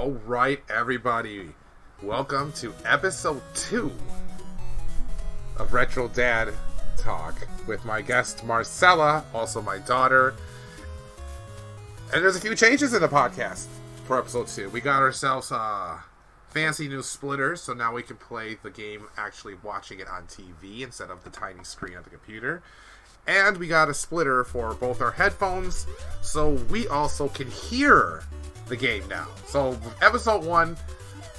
Alright, everybody. Welcome to episode 2 of Retro Dad Talk with my guest Marcella, also my daughter. And there's a few changes in the podcast for episode 2. We got ourselves fancy new splitters, so now we can play the game actually watching it on TV instead of the tiny screen on the computer. And we got a splitter for both our headphones, so we also can hear the game now. So episode 1,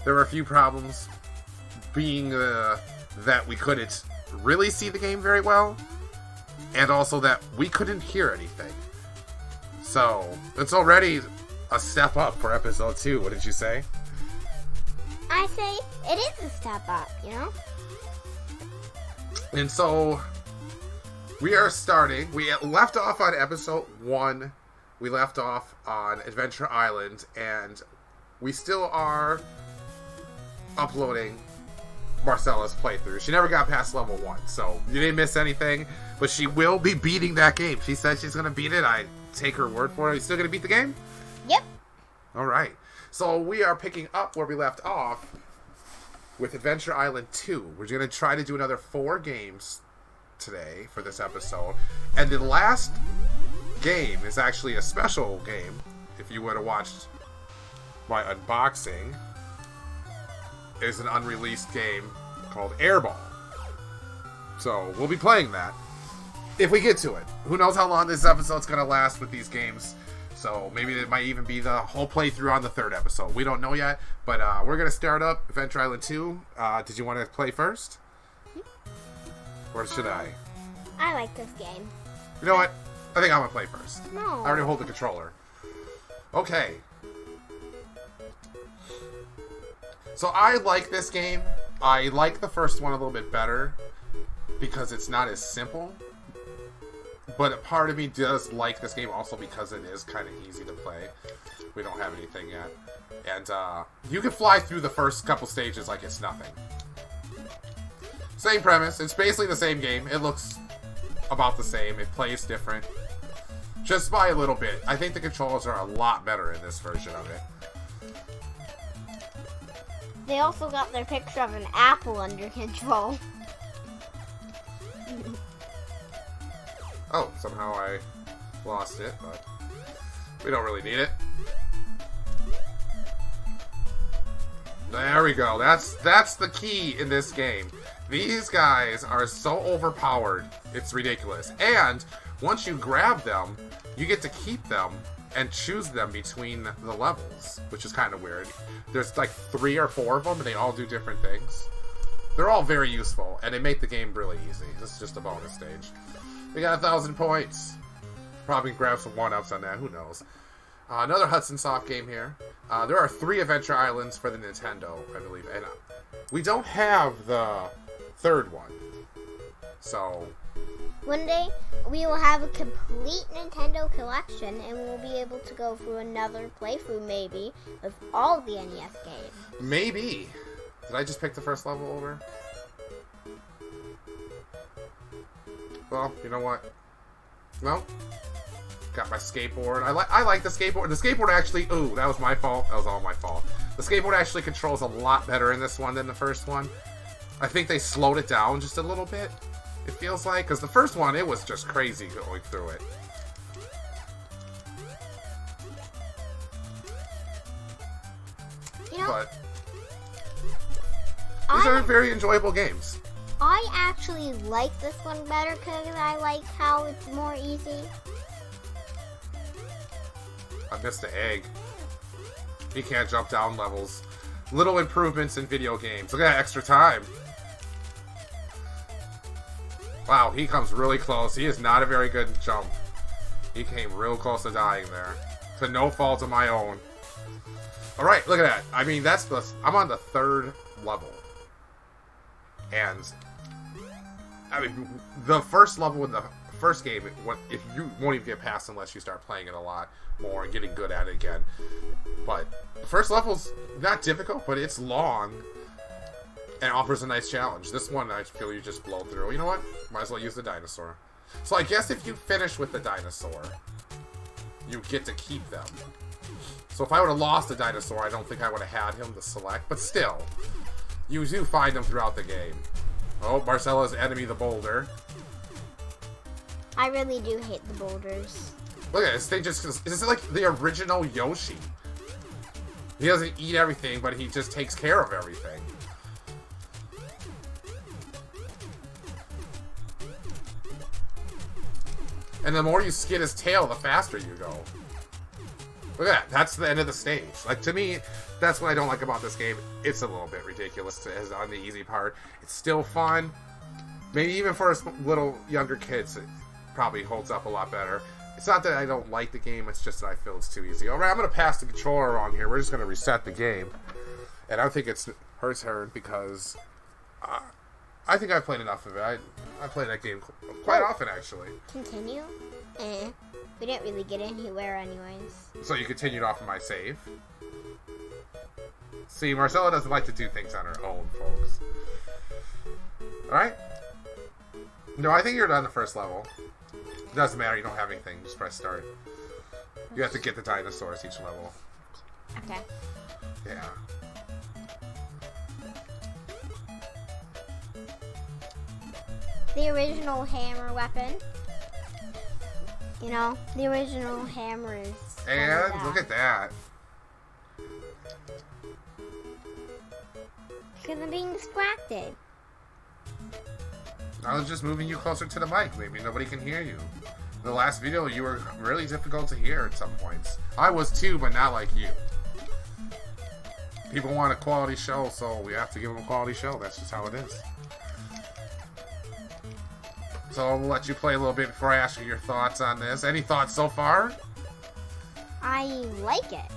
there were a few problems, being that we couldn't really see the game very well, and also that we couldn't hear anything. So it's already a step up for episode 2. What did you say? I say it is a step up, you know? And so we are starting. We left off on episode 1. We left off on Adventure Island, and we still are uploading Marcella's playthrough. She never got past level 1, so you didn't miss anything, but she will be beating that game. She said she's going to beat it. I take her word for it. Are you still going to beat the game? Yep. All right. So we are picking up where we left off with Adventure Island 2. We're going to try to do another 4 games today for this episode. And the last game is actually a special game. If you would have watched my unboxing, is an unreleased game called Airball. So we'll be playing that if we get to it. Who knows how long this episode's going to last with these games. So maybe it might even be the whole playthrough on the 3rd episode. We don't know yet. But we're going to start up Adventure Island 2. Did you want to play first? Or should I? I like this game. You know what? I think I'm going to play first. No. I already hold the controller. Okay. So I like this game. I like the first one a little bit better because it's not as simple. But a part of me does like this game also because it is kind of easy to play. We don't have anything yet. And you can fly through the first couple stages like it's nothing. Same premise. It's basically the same game. It looks about the same. It plays different. Just by a little bit. I think the controls are a lot better in this version of it. They also got their picture of an apple under control. Oh, somehow I lost it, but we don't really need it. There we go. That's the key in this game. These guys are so overpowered, it's ridiculous. And once you grab them, you get to keep them and choose them between the levels, which is kind of weird. There's like 3 or 4 of them, and they all do different things. They're all very useful, and they make the game really easy. This is just a bonus stage. We got 1,000 points. Probably grab some 1-ups on that, who knows. Another Hudson Soft game here. There are 3 Adventure Islands for the Nintendo, I believe. And we don't have the 3rd one. So One day, we will have a complete Nintendo collection, and we'll be able to go through another playthrough, maybe, of all the NES games. maybe. Did I just pick the first level over? Well, you know what? No. Got my skateboard. I like the skateboard. The skateboard actually... Ooh, that was my fault. That was all my fault. The skateboard actually controls a lot better in this one than the first one. I think they slowed it down just a little bit. It feels like. Because the first one, it was just crazy going through it. You know, But these are very enjoyable games. I actually like this one better because I like how it's more easy. I missed the egg. He can't jump down levels. Little improvements in video games. Look at that extra time. Wow, he comes really close. He is not a very good jump. He came real close to dying there. To no fault of my own. Alright, look at that. I mean, I'm on the 3rd level. And I mean, the first level in the first game, if you won't even get past unless you start playing it a lot more and getting good at it again. But the first level's not difficult, but it's long and offers a nice challenge. This one, I feel you just blow through. You know what? Might as well use the dinosaur. So I guess if you finish with the dinosaur, you get to keep them. So if I would have lost a dinosaur, I don't think I would have had him to select. But still, you do find him throughout the game. Oh, Marcella's enemy, the boulder. I really do hate the boulders. Look at this thing. This is like the original Yoshi. He doesn't eat everything, but he just takes care of everything. And the more you skid his tail, the faster you go. Look at that. That's the end of the stage. Like, to me, that's what I don't like about this game. It's a little bit ridiculous on the easy part. It's still fun. Maybe even for little younger kids, it probably holds up a lot better. It's not that I don't like the game, it's just that I feel it's too easy. Alright, I'm going to pass the controller around here. We're just going to reset the game. And I think it's her turn because I think I've played enough of it. I play that game quite often, actually. Continue? We didn't really get anywhere anyways. So you continued off of my save. See, Marcella doesn't like to do things on her own, folks. Alright? No, I think you're done the first level. It doesn't matter, you don't have anything. Just press start. You have to get the dinosaurs each level. Okay. Yeah. The original hammer weapon. You know, the original hammer is... And look at that. Because I'm being distracted. I was just moving you closer to the mic. Maybe nobody can hear you. The last video, you were really difficult to hear at some points. I was too, but not like you. People want a quality show, so we have to give them a quality show. That's just how it is. So I'll let you play a little bit before I ask you your thoughts on this. Any thoughts so far? I like it.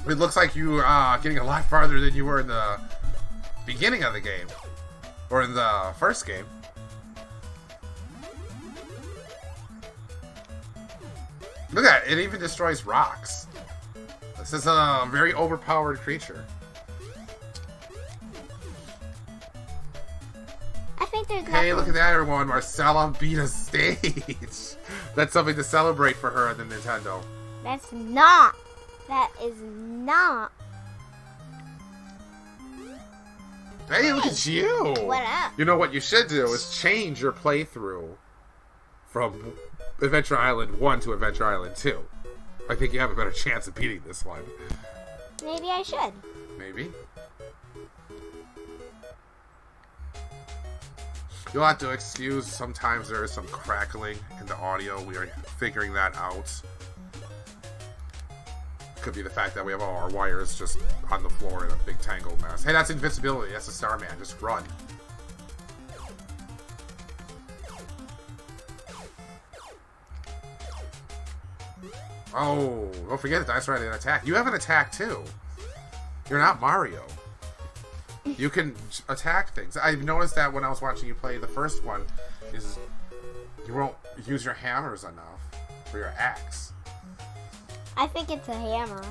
It looks like you are getting a lot farther than you were in the beginning of the game. Or in the first game. Look at it. It even destroys rocks. This is a very overpowered creature. I think there's Hey, nothing... look at that, everyone. Marcella beat a stage. That's something to celebrate for her on the Nintendo. That's not. That is not. Hey, look at you. What up? You know what you should do is change your playthrough from Adventure Island 1 to Adventure Island 2. I think you have a better chance of beating this one. Maybe I should. Maybe. You'll have to excuse, sometimes there is some crackling in the audio. We are figuring that out. Could be the fact that we have all our wires just on the floor in a big tangled mess. Hey, that's invincibility. That's a Starman. Just run. Oh, don't forget the dinosaur had an attack. You have an attack too. You're not Mario. You can attack things. I've noticed that when I was watching you play the first one, is you won't use your hammers enough for your axe. I think it's a hammer.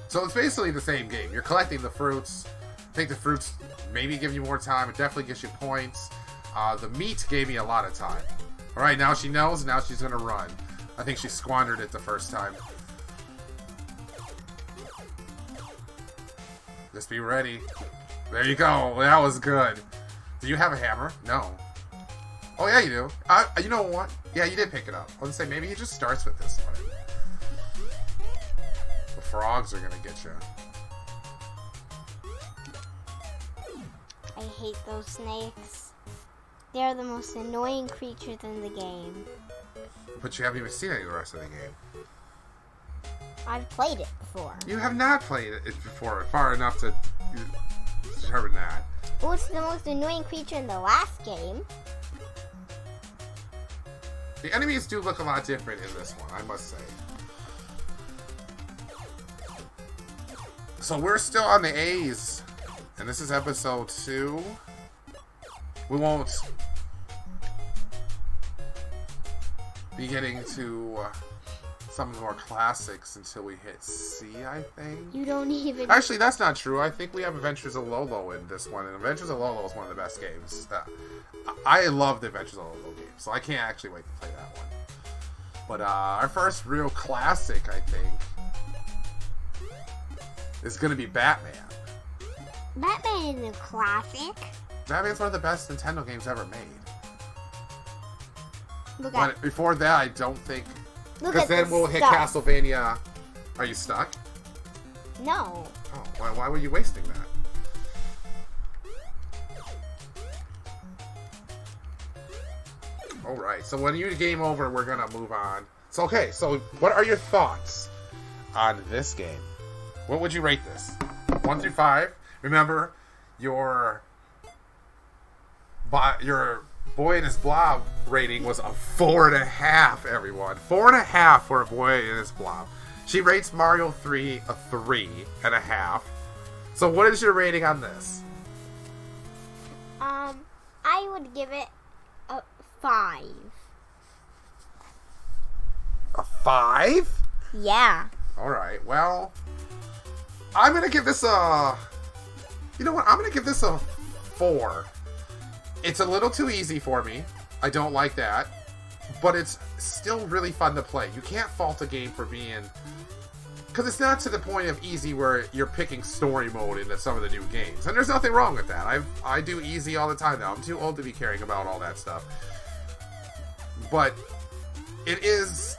So it's basically the same game. You're collecting the fruits. I think the fruits maybe give you more time. It definitely gives you points. The meat gave me a lot of time. Alright, now she knows. Now she's going to run. I think she squandered it the first time. Just be ready. There you go. That was good. Do you have a hammer? No. Oh, yeah, you do. You know what? Yeah, you did pick it up. I was going to say, maybe it just starts with this one. The frogs are going to get you. I hate those snakes. They're the most annoying creatures in the game. But you haven't even seen any of the rest of the game. I've played it before. You have not played it before far enough to determine that. Oh, it's the most annoying creature in the last game. The enemies do look a lot different in this one, I must say. So we're still on the A's, and this is episode 2. We won't be getting to some of the more classics until we hit C, I think. You don't even... Actually, that's not true. I think we have Adventures of Lolo in this one, and Adventures of Lolo is one of the best games. I love the Adventures of Lolo games, so I can't actually wait to play that one. But our first real classic, I think, is going to be Batman. Batman is a classic. Batman's one of the best Nintendo games ever made. But before that, I don't think... Look Because at then the we'll hit stuff. Castlevania. Are you stuck? No. Oh, why were you wasting that? Alright, so when you game over, we're going to move on. So, okay, so what are your thoughts on this game? What would you rate this? 1 through 5. Remember, your Boy and His Blob rating was a 4.5, everyone. 4.5 for a Boy and His Blob. She rates Mario 3 a 3.5. So what is your rating on this? I would give it a 5. A 5? Yeah. Alright, well, I'm going to give this a... You know what? I'm going to give this a 4. It's a little too easy for me. I don't like that. But it's still really fun to play. You can't fault a game for being... Because it's not to the point of easy where you're picking story mode into some of the new games. And there's nothing wrong with that. I do easy all the time now. I'm too old to be caring about all that stuff. But it is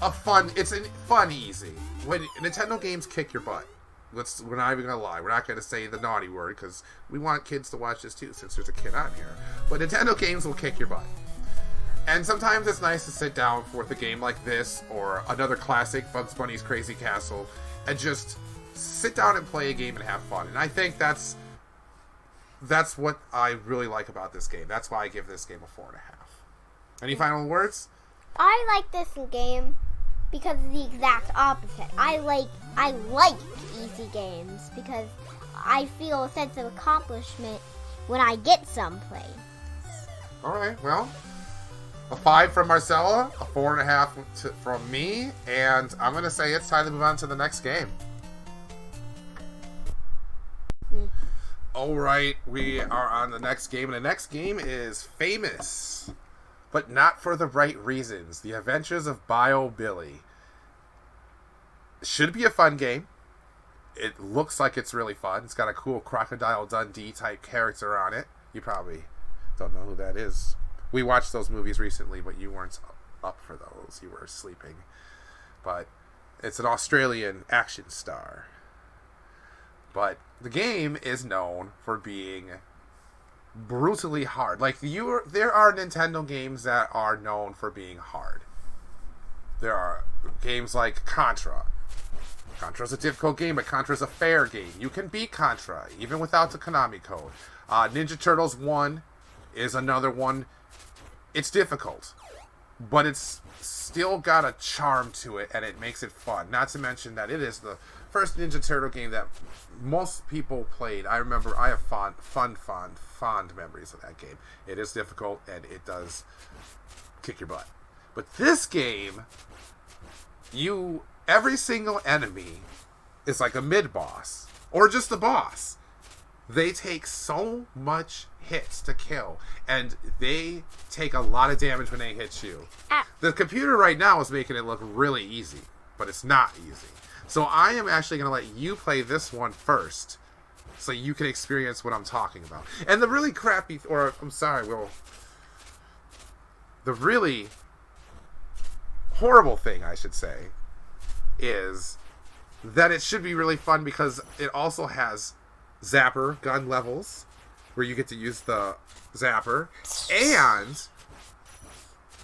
a fun... It's a fun easy. When Nintendo games kick your butt. We're not even going to lie. We're not going to say the naughty word because we want kids to watch this too since there's a kid on here. But Nintendo games will kick your butt. And sometimes it's nice to sit down with a game like this or another classic, Bugs Bunny's Crazy Castle, and just sit down and play a game and have fun. And I think that's what I really like about this game. That's why I give this game a 4.5. Any final words? I like this game because of the exact opposite. I like easy games because I feel a sense of accomplishment when I get someplace. Alright, well, a 5 from Marcella, a 4.5 from me, and I'm going to say it's time to move on to the next game. Alright, we are on the next game, and the next game is famous, but not for the right reasons. The Adventures of Bayou Billy. Should be a fun game. It looks like it's really fun. It's got a cool Crocodile Dundee type character on it. You probably don't know who that is. We watched those movies recently, but you weren't up for those. You were sleeping. But it's an Australian action star. But the game is known for being brutally hard. Like, there are Nintendo games that are known for being hard. There are games like Contra. Contra's a difficult game, but Contra's a fair game. You can beat Contra, even without the Konami code. Ninja Turtles 1 is another one. It's difficult, but it's still got a charm to it, and it makes it fun. Not to mention that it is the first Ninja Turtle game that most people played. I remember I have fond memories of that game. It is difficult, and it does kick your butt. But this game, every single enemy is like a mid-boss, or just a boss. They take so much hits to kill, and they take a lot of damage when they hit you. The computer right now is making it look really easy, but it's not easy. So I am actually going to let you play this one first, so you can experience what I'm talking about. And the really the really horrible thing, I should say, is that it should be really fun because it also has zapper gun levels where you get to use the zapper, and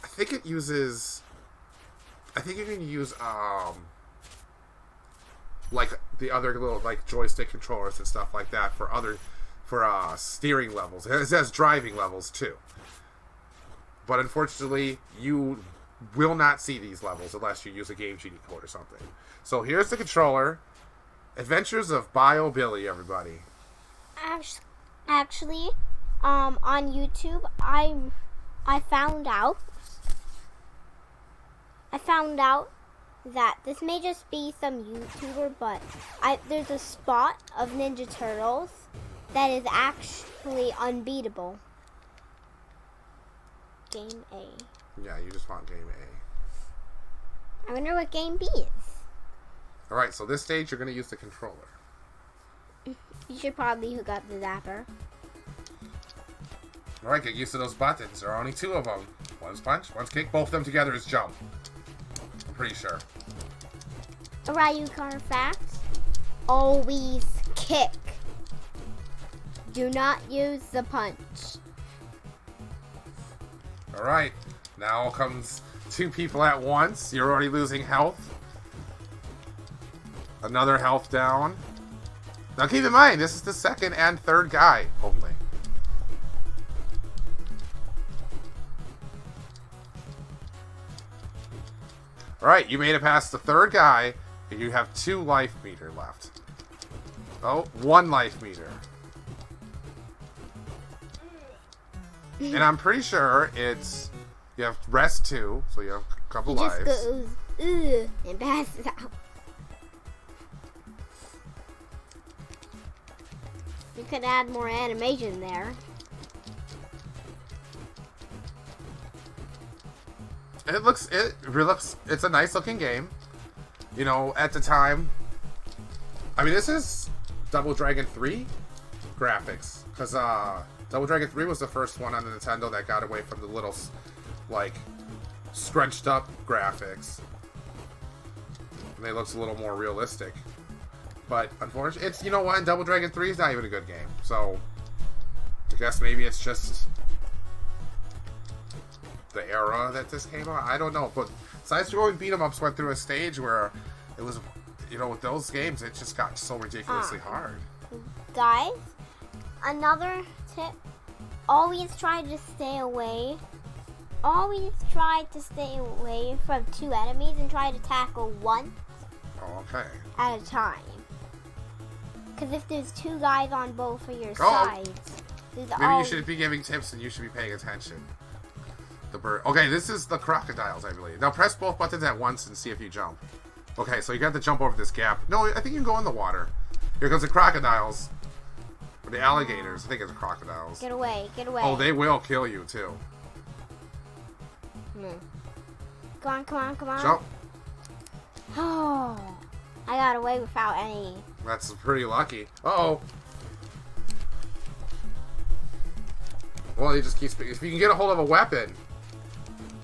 I think you can use like the other little like joystick controllers and stuff like that for steering levels. It has driving levels too, but unfortunately you will not see these levels unless you use a Game Genie code or something. So here's the controller. Adventures of Bayou Billy, everybody. Actually, on YouTube, I found out that this may just be some YouTuber, but there's a spot of Ninja Turtles that is actually unbeatable. Game A. Yeah, you just want Game A. I wonder what game B is. Alright, so this stage you're going to use the controller. You should probably hook up the zapper. Alright, get used to those buttons. There are only 2 of them. One's punch, one's kick. Both of them together is jump. I'm pretty sure. Alright, you car facts. Always kick. Do not use the punch. Alright, now comes 2 people at once. You're already losing health. Another health down. Now keep in mind, this is the 2nd and 3rd guy only. Alright, you made it past the 3rd guy, and you have 2 life meter left. Oh, 1 life meter. And I'm pretty sure it's... You have rest 2, so you have a couple lives. He just goes, ugh, and passes out. You could add more animation there. It's a nice looking game. You know, at the time, I mean, this is Double Dragon 3 graphics. Because, Double Dragon 3 was the first one on the Nintendo that got away from the little, like, scrunched up graphics. And they looked a little more realistic. But, unfortunately, it's, you know what, Double Dragon 3 is not even a good game. So, I guess maybe it's just the era that this came out. I don't know. But, side-scrolling beat-em-ups went through a stage where it was, you know, with those games, it just got so ridiculously hard. Guys, another tip. Always try to stay away. Always try to stay away from 2 enemies and try to tackle one at a time. Because if there's 2 guys on both of your sides, there's maybe you should be giving tips and you should be paying attention. The bird. Okay, this is the crocodiles, I believe. Now press both buttons at once and see if you jump. Okay, so you got to jump over this gap. No, I think you can go in the water. Here comes the crocodiles. Or the alligators. I think it's the crocodiles. Get away, get away. Oh, they will kill you, too. Come on, come on, come on. Jump. Oh, I got away without any. That's pretty lucky. Uh-oh. Well, he just keeps... If you can get a hold of a weapon,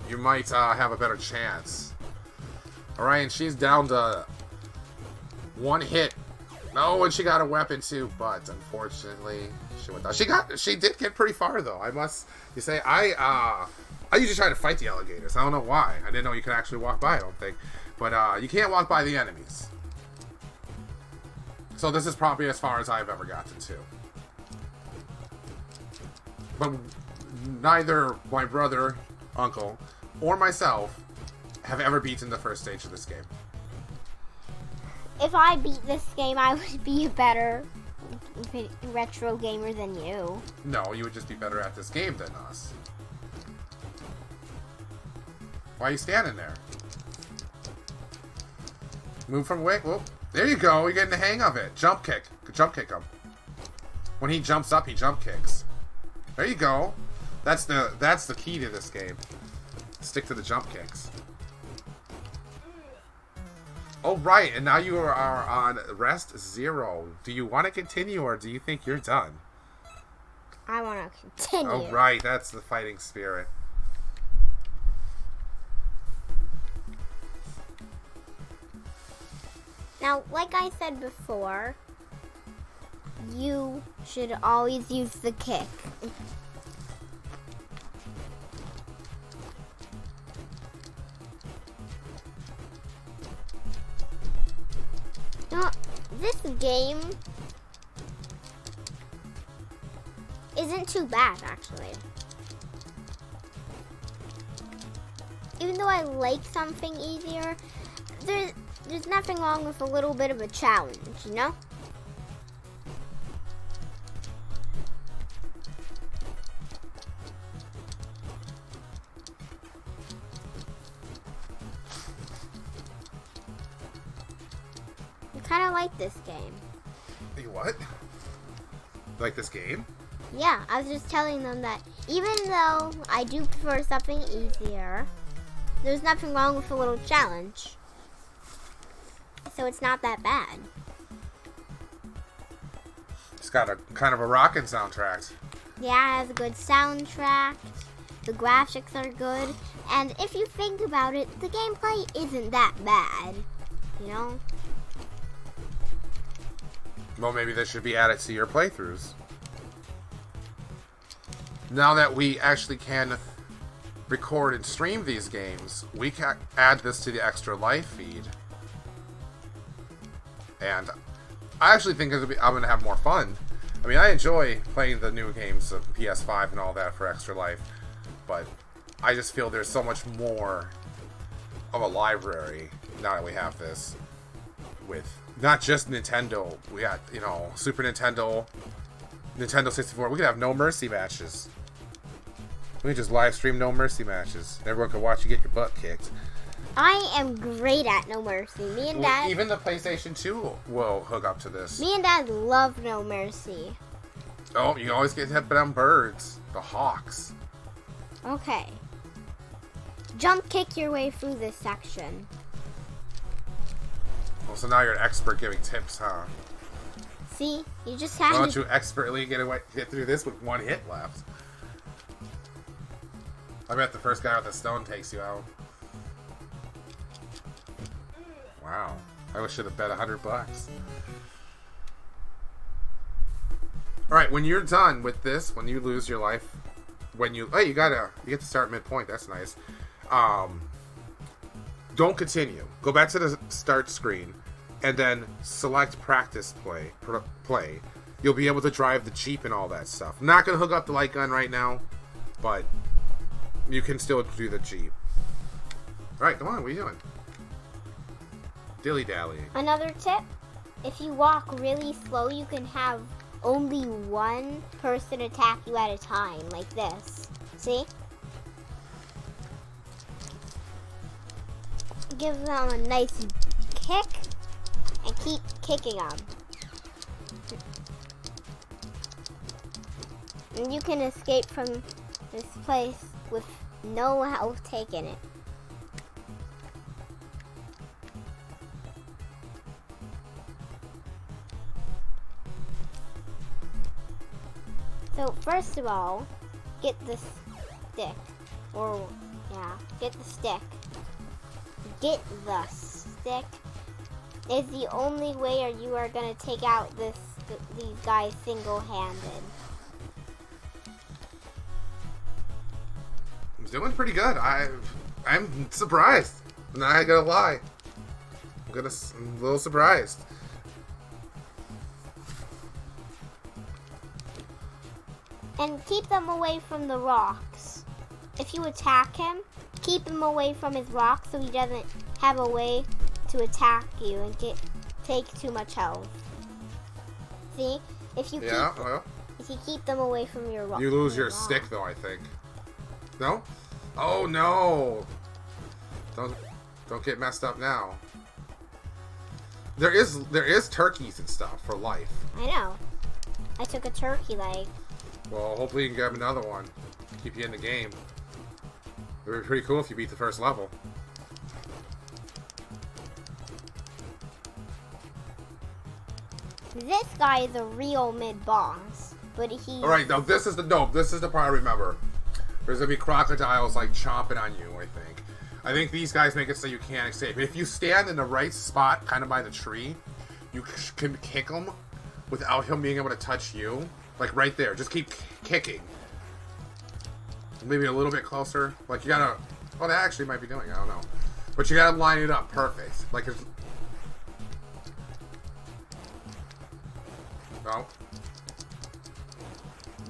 you might have a better chance. Alright, and she's down to 1 hit. No, and she got a weapon too, but unfortunately, she went down. She did get pretty far though. I must say, I usually try to fight the alligators. I don't know why. I didn't know you could actually walk by. I don't think, but you can't walk by the enemies. So this is probably as far as I've ever gotten to. But neither my brother, uncle, or myself have ever beaten the first stage of this game. If I beat this game, I would be a better retro gamer than you. No, you would just be better at this game than us. Why are you standing there? Move from away. Whoop. There you go. You're getting the hang of it. Jump kick. Jump kick him. When he jumps up, he jump kicks. There you go. That's the key to this game. Stick to the jump kicks. Oh, right, and now you are on rest 0. Do you want to continue, or do you think you're done? I want to continue. Oh, right, that's the fighting spirit. Now, like I said before, you should always use the kick. Now, this game isn't too bad, actually. Even though I like something easier, there's nothing wrong with a little bit of a challenge, you know? I kind of like this game. You what? Like this game? Yeah, I was just telling them that even though I do prefer something easier, There's nothing wrong with a little challenge. So it's not that bad. It's got a kind of a rockin' soundtrack. Yeah, it has a good soundtrack. The graphics are good. And if you think about it, the gameplay isn't that bad. You know? Well, maybe this should be added to your playthroughs. Now that we actually can record and stream these games, we can add this to the Extra Life feed. And I actually think I'm going to have more fun. I mean, I enjoy playing the new games of PS5 and all that for Extra Life, but I just feel there's so much more of a library now that we have this. With not just Nintendo, we got, you know, Super Nintendo, Nintendo 64. We could have No Mercy matches. We can just live stream No Mercy matches. Everyone can watch you get your butt kicked. I am great at No Mercy. Me and Dad... Even the PlayStation 2 will hook up to this. Me and Dad love No Mercy. Oh, you always get hit by them birds. The hawks. Okay. Jump kick your way through this section. Well, so now you're an expert giving tips, huh? See? You just have Why don't you expertly get through this with one hit left? I bet the first guy with the stone takes you out. Wow. I should have bet $100. Alright, when you're done with this, when you lose your life, you get to start midpoint, that's nice. Don't continue. Go back to the start screen and then select practice play. You'll be able to drive the Jeep and all that stuff. I'm not going to hook up the light gun right now, but you can still do the Jeep. Alright, come on, what are you doing? Dilly-dallying. Another tip, if you walk really slow, you can have only one person attack you at a time, like this. See? Give them a nice kick and keep kicking them. And you can escape from this place with no health taken it. So first of all, get the stick. Get the stick. Get the stick is the only way you are going to take out these guys single-handed. I'm doing pretty good. I'm surprised. I'm not gonna lie. I'm a little surprised. And keep them away from the rocks. If you attack him, keep him away from his rocks so he doesn't have a way to attack you and take too much health. See? If you keep them away from your rocks. You lose your stick though, I think. No? Oh no! Don't get messed up now. There is turkeys and stuff for life. I know. I took a turkey leg. Well, hopefully you can grab another one. Keep you in the game. It would be pretty cool if you beat the first level. This guy is a real mid-boss, but he... Alright, now this is the part I remember. There's gonna be crocodiles like chomping on you, I think. I think these guys make it so you can't escape. If you stand in the right spot, kind of by the tree, you can kick him without him being able to touch you. Like right there, just keep kicking. Maybe a little bit closer. Like you gotta, well that actually might be doing it, I don't know. But you gotta line it up perfect. Like it's, no.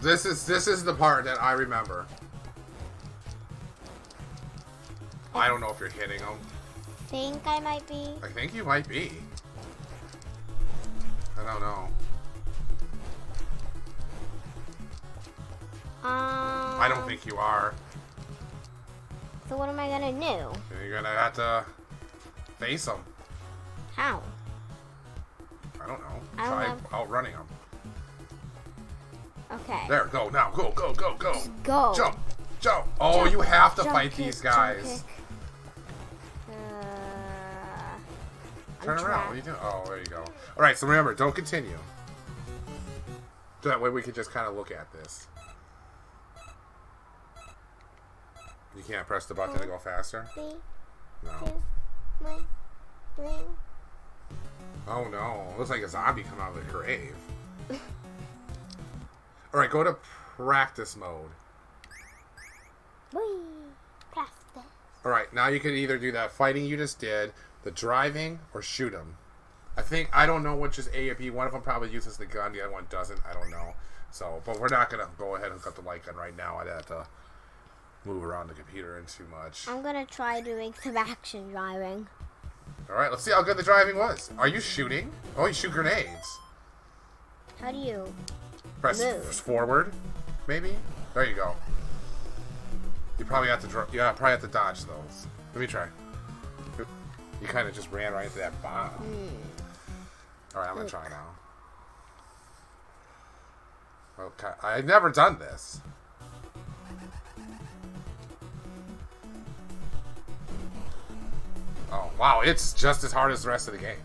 This is the part that I remember. I don't know if you're hitting them. Think I might be. I think you might be. I don't know. I don't think you are. So what am I gonna do? You're gonna have to face them. How? I don't know. Try outrunning them. Okay. There, go now. Go. Go. Jump. Oh, you have to fight these guys. Turn around. What are you doing? Oh, there you go. All right, so remember, don't continue. That way we can just kind of look at this. You can't press the button to go faster? No. Oh no, looks like a zombie coming out of the grave. Alright, go to practice mode. Practice. Alright, now you can either do that fighting you just did, the driving, or shoot him. I don't know which is A or B. One of them probably uses the gun, the other one doesn't. I don't know. So, but we're not going to go ahead and hook up the light gun right now. I'd have to move around the computer in too much. I'm going to try doing some action driving. Alright, let's see how good the driving was. Are you shooting? Oh, you shoot grenades. How do you press move? Forward, maybe? There you go. You probably have to probably have to dodge those. Let me try. You kind of just ran right into that bomb. Alright, I'm going to try now. Okay, I've never done this. Oh, wow, it's just as hard as the rest of the game.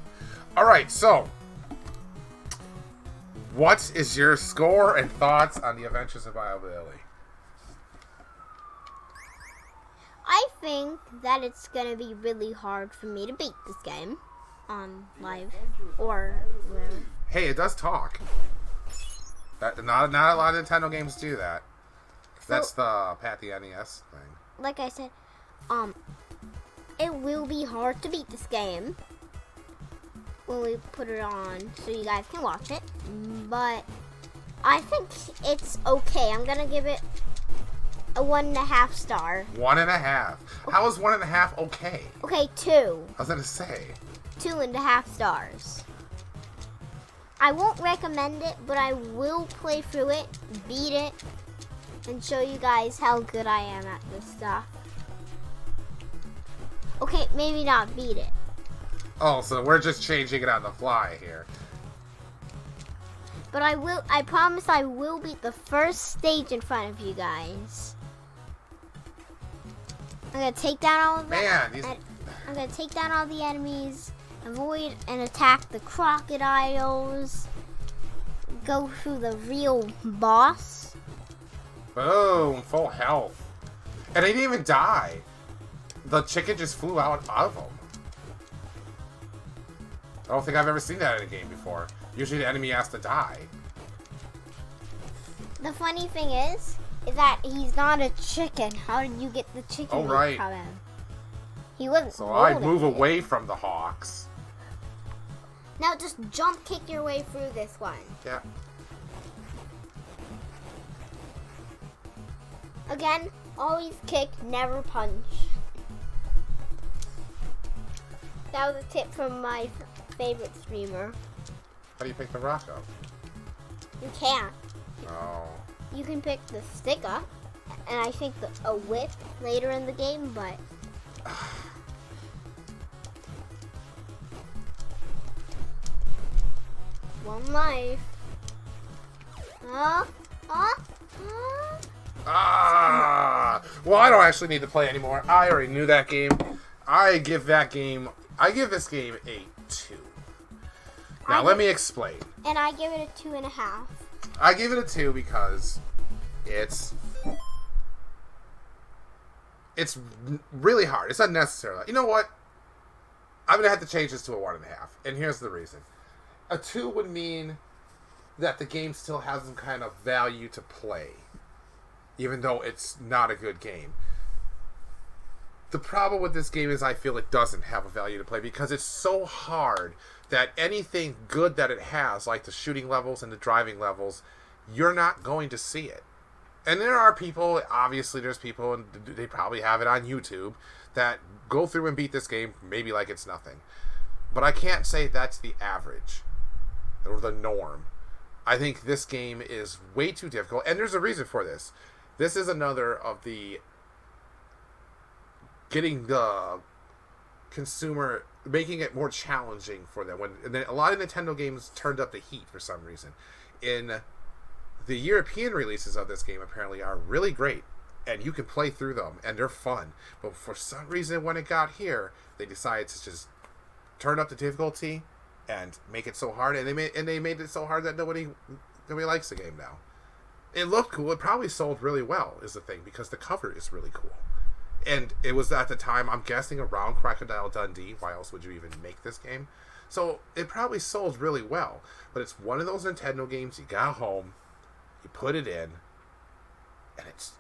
Alright, so what is your score and thoughts on the Adventures of Bayou Billy? I think that it's going to be really hard for me to beat this game on live or whatever. Hey, it does talk. Not a lot of Nintendo games do that. So, that's the Pat the NES thing. Like I said, it will be hard to beat this game when we put it on so you guys can watch it. But I think it's okay. I'm going to give it a 1.5 star. 1.5? How is 1.5 okay? Okay, 2. I was going to say. 2.5 stars. I won't recommend it, but I will play through it, beat it, and show you guys how good I am at this stuff. Okay, maybe not beat it. Oh, so we're just changing it on the fly here. But I promise I will beat the first stage in front of you guys. I'm gonna take down all of them. I'm gonna take down all the enemies, avoid and attack the crocodiles, go through the real boss. Boom, full health. And they didn't even die. The chicken just flew out of them. I don't think I've ever seen that in a game before. Usually the enemy has to die. The funny thing is that he's not a chicken. How did you get the chicken meat from him? He wasn't. So I move away from the hawks. Now just jump kick your way through this one. Yeah. Again, always kick, never punch. That was a tip from my favorite streamer. How do you pick the rock up? You can't. Oh. You can pick the stick up, and I think a whip later in the game, but... One life. Well, I don't actually need to play anymore. I already knew that game. I give this game a 2. Now, let me explain. And I give it a 2.5. I give it a 2 because it's really hard. It's unnecessary. You know what? I'm going to have to change this to a 1.5. And here's the reason. A 2 would mean that the game still has some kind of value to play, even though it's not a good game. The problem with this game is I feel it doesn't have a value to play because it's so hard that anything good that it has, like the shooting levels and the driving levels, you're not going to see it. And there are people, obviously there's people, and they probably have it on YouTube, that go through and beat this game maybe like it's nothing. But I can't say that's the average or the norm. I think this game is way too difficult, and there's a reason for this. This is another of the getting the consumer, making it more challenging for them. When a lot of Nintendo games turned up the heat for some reason. In the European releases of this game apparently are really great, and you can play through them, and they're fun. But for some reason, when it got here, they decided to just turn up the difficulty and make it so hard, and they made it so hard that nobody likes the game now. It looked cool. It probably sold really well, is the thing, because the cover is really cool. And it was at the time, I'm guessing, around Crocodile Dundee. Why else would you even make this game? So it probably sold really well. But it's one of those Nintendo games, you got home, you put it in,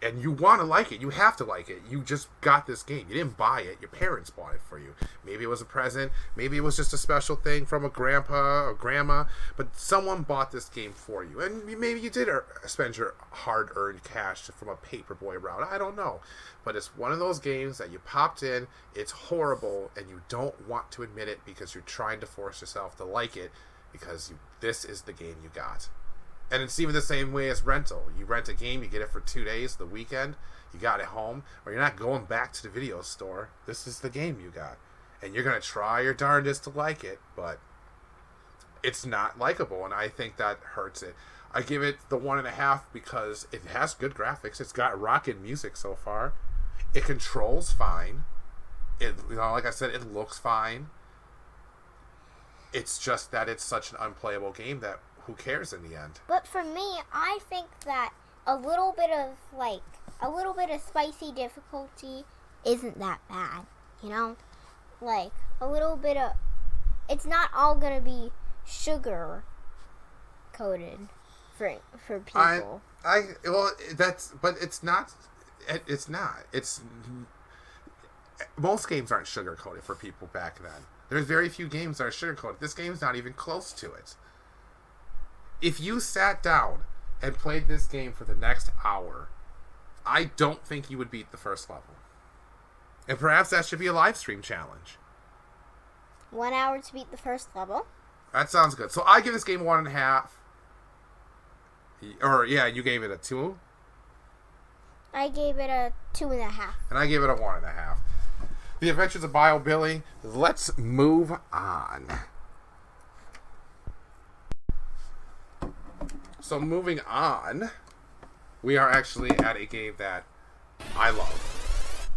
and you want to like it. You have to like it. You just got this game. You didn't buy it. Your parents bought it for you. Maybe it was a present. Maybe it was just a special thing from a grandpa or grandma. But someone bought this game for you. And maybe you did spend your hard-earned cash from a paperboy route. I don't know. But it's one of those games that you popped in, it's horrible, and you don't want to admit it because you're trying to force yourself to like it because this is the game you got. And it's even the same way as rental. You rent a game, you get it for 2 days, the weekend, you got it home, or you're not going back to the video store. This is the game you got. And you're going to try your darndest to like it, but it's not likable, and I think that hurts it. I give it the 1.5 because it has good graphics. It's got rockin' music so far. It controls fine. Like I said, it looks fine. It's just that it's such an unplayable game that who cares in the end? But for me, I think that a little bit of spicy difficulty isn't that bad, you know? Like, a little bit of... It's not all gonna be sugar coated for people. But it's not. It's not. Most games aren't sugar coated for people back then. There's very few games that are sugar coated. This game's not even close to it. If you sat down and played this game for the next hour, I don't think you would beat the first level. And perhaps that should be a live stream challenge. 1 hour to beat the first level? That sounds good. So I give this game 1.5. Or, yeah, you gave it a 2? I gave it a 2.5. And I gave it a 1.5. The Adventures of Bayou Billy. Let's move on. So moving on, we are actually at a game that I love.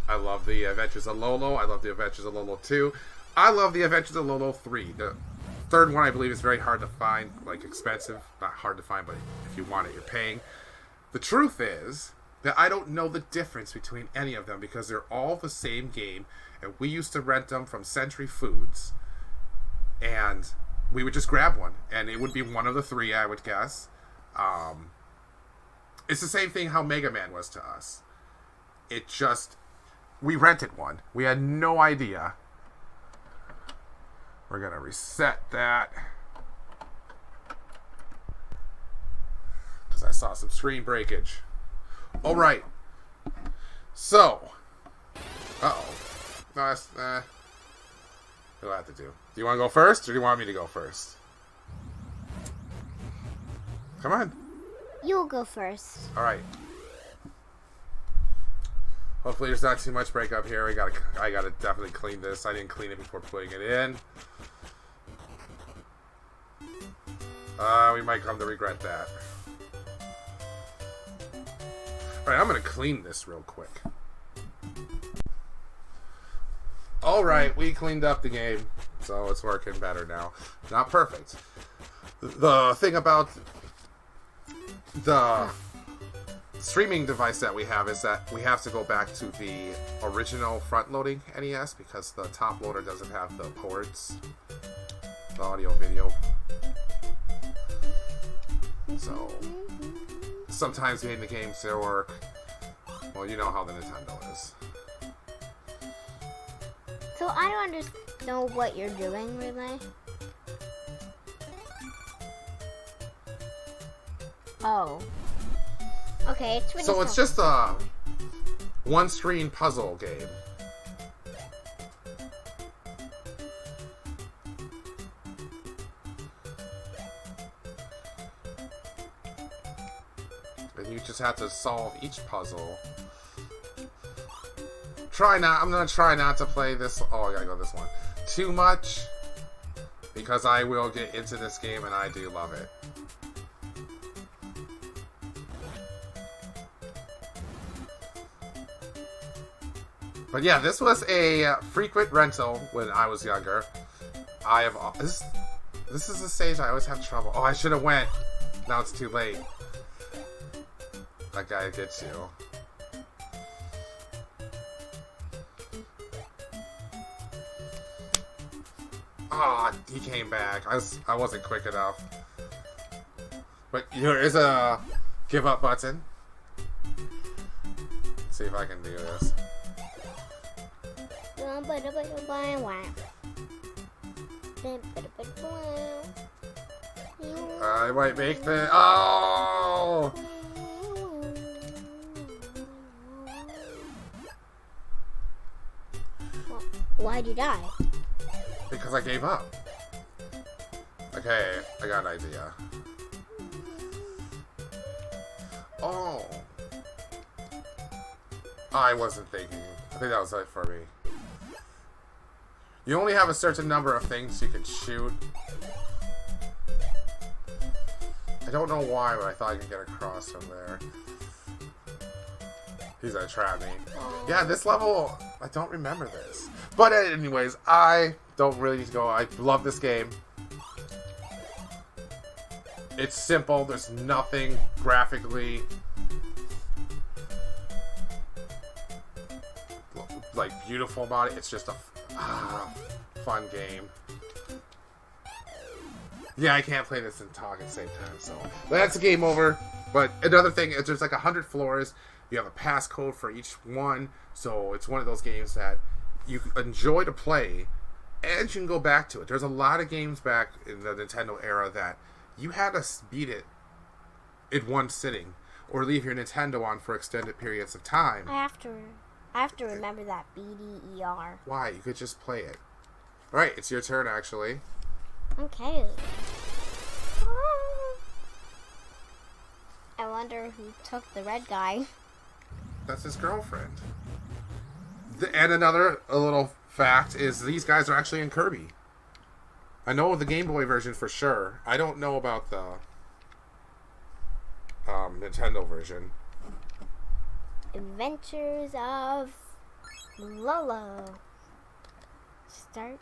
I love the Adventures of Lolo. I love the Adventures of Lolo 2. I love the Adventures of Lolo 3. The third one, I believe, is very hard to find, like expensive. Not hard to find, but if you want it, you're paying. The truth is that I don't know the difference between any of them because they're all the same game, and we used to rent them from Century Foods. And we would just grab one, and it would be one of the three, I would guess. It's the same thing how Mega Man was to us. We rented one. We had no idea. We're going to reset that. Because I saw some screen breakage. All right. So. Uh-oh. No, that's... what do I have to do? Do you want to go first, or do you want me to go first? Come on. You'll go first. All right. Hopefully there's not too much breakup here. I gotta definitely clean this. I didn't clean it before putting it in. We might come to regret that. All right, I'm gonna clean this real quick. All right, we cleaned up the game, so it's working better now. Not perfect. The thing about the streaming device that we have is that we have to go back to the original front-loading NES because the top loader doesn't have the ports, the audio-video. So sometimes getting the games to work, well, you know how the Nintendo is. So I don't know what you're doing, really. Oh. Okay, so it's just a one-screen puzzle game. And you just have to solve each puzzle. I'm gonna try not to play this. Oh, I gotta go this one. Too much. Because I will get into this game and I do love it. But yeah, this was a frequent rental when I was younger. I have this is the stage I always have trouble. Oh, I should have went. Now it's too late. That guy gets you. Ah, oh, he came back. I wasn't quick enough. But there is a give up button. Let's see if I can do this. I might make the. Oh! Why'd you die? Because I gave up. Okay, I got an idea. Oh. I wasn't thinking. I think that was it for me. You only have a certain number of things you can shoot. I don't know why, but I thought I could get across from there. He's gonna trap me. Yeah, this level, I don't remember this. But anyways, I don't really need to go. I love this game. It's simple. There's nothing graphically like beautiful about it. It's just a fun game. Yeah, I can't play this and talk at the same time, so that's a game over. But another thing is there's like 100 floors. You have a passcode for each one, so it's one of those games that you enjoy to play, and you can go back to it. There's a lot of games back in the Nintendo era that you had to beat it in one sitting, or leave your Nintendo on for extended periods of time. I have to remember that BDER. Why? You could just play it. Alright, it's your turn, actually. Okay. I wonder who took the red guy. That's his girlfriend. And another little fact is these guys are actually in Kirby. I know the Game Boy version for sure. I don't know about the Nintendo version. Adventures of Lolo. Start.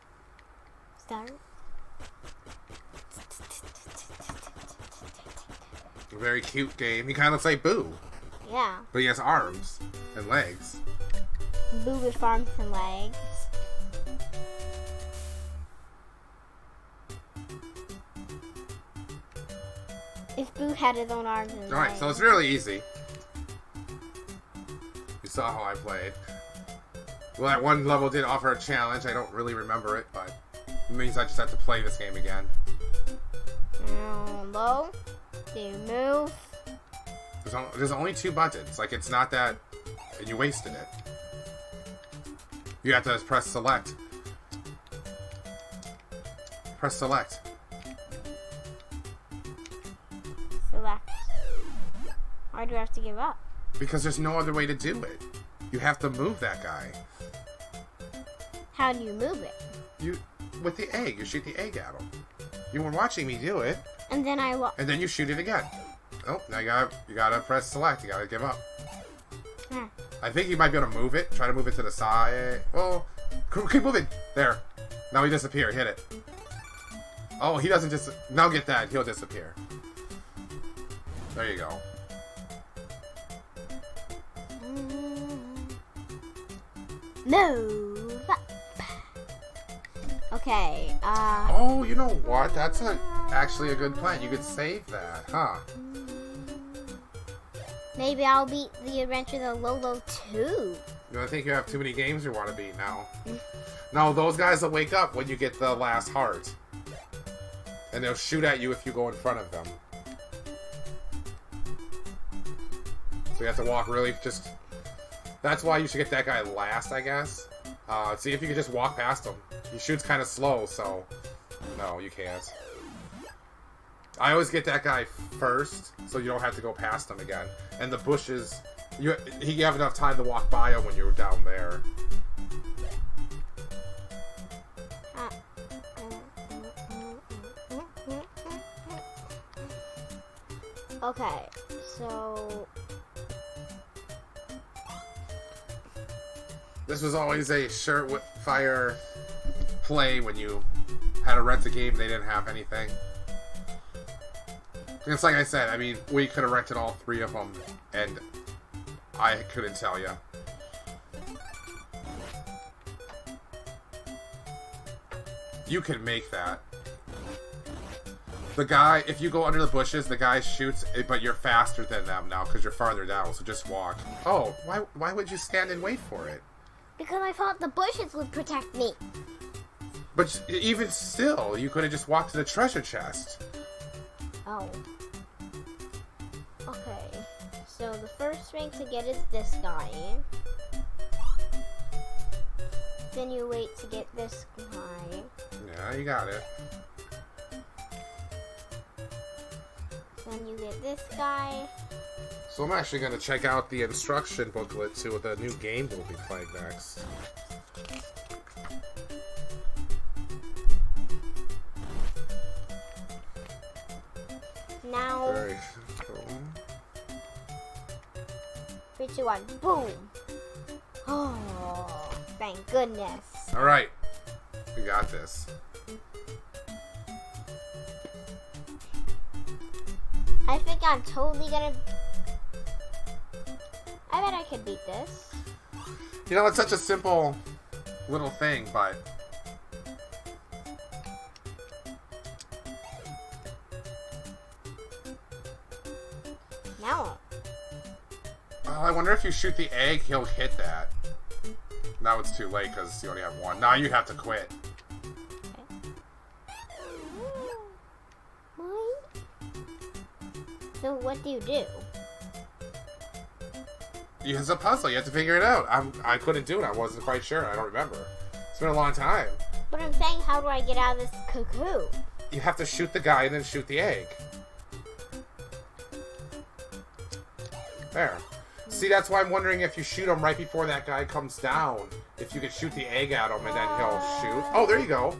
A very cute game. He kind of looks like Boo. Yeah. But he has arms and legs. Boo with arms and legs. If Boo had his own arms and legs. Alright, so it's really easy. You saw how I played. Well, that one level did offer a challenge. I don't really remember it, but it means I just have to play this game again. Low. Do you move? There's only 2 buttons. Like, it's not that... And you wasted it. You have to press select. Press select. Select. Why do I have to give up? Because there's no other way to do it. You have to move that guy. How do you move it? With the egg. You shoot the egg at him. You were watching me do it. And then and then you shoot it again. Oh, now you gotta press select. You gotta give up. I think you might be able to move it. Try to move it to the side. Oh, keep moving. There. Now he disappeared. Hit it. Oh, he doesn't just. Now get that. He'll disappear. There you go. Move up. Okay. Oh, you know what? That's actually a good plan. You could save that, huh? Maybe I'll beat the Adventures of Lolo 2. I think you have too many games you want to beat now. No, those guys will wake up when you get the last heart. And they'll shoot at you if you go in front of them. So you have to walk really just... That's why you should get that guy last, I guess. See if you can just walk past him. He shoots kind of slow, so... No, you can't. I always get that guy first, so you don't have to go past him again. And the bushes... You have enough time to walk by him when you're down there. Okay, so... This was always a surefire play when you had to rent a game they didn't have anything. It's like I said, I mean, we could have rented all 3 of them, and I couldn't tell you. You can make that. The guy, if you go under the bushes, the guy shoots, but you're faster than them now because you're farther down, so just walk. Oh, why would you stand and wait for it? Because I thought the bushes would protect me. But even still, you could have just walked to the treasure chest. Oh. Okay. So the first thing to get is this guy. Then you wait to get this guy. Yeah, you got it. Then you get this guy. So I'm actually going to check out the instruction booklet to the new game we'll be playing next. Now, Very cool. 3, 2, 1, boom! Oh, thank goodness. All right, we got this. I think I'm totally gonna... I bet I could beat this. You know, it's such a simple little thing, but... Now, Oh, I wonder if you shoot the egg, he'll hit that. Now it's too late because you only have 1. Now you have to quit. so what do you do? It's a puzzle. You have to figure it out. I couldn't do it. I wasn't quite sure. I don't remember. It's been a long time. But I'm saying, how do I get out of this cuckoo? You have to shoot the guy and then shoot the egg. There. See, that's why I'm wondering if you shoot him right before that guy comes down. If you could shoot the egg at him and then he'll shoot. Oh, there you go.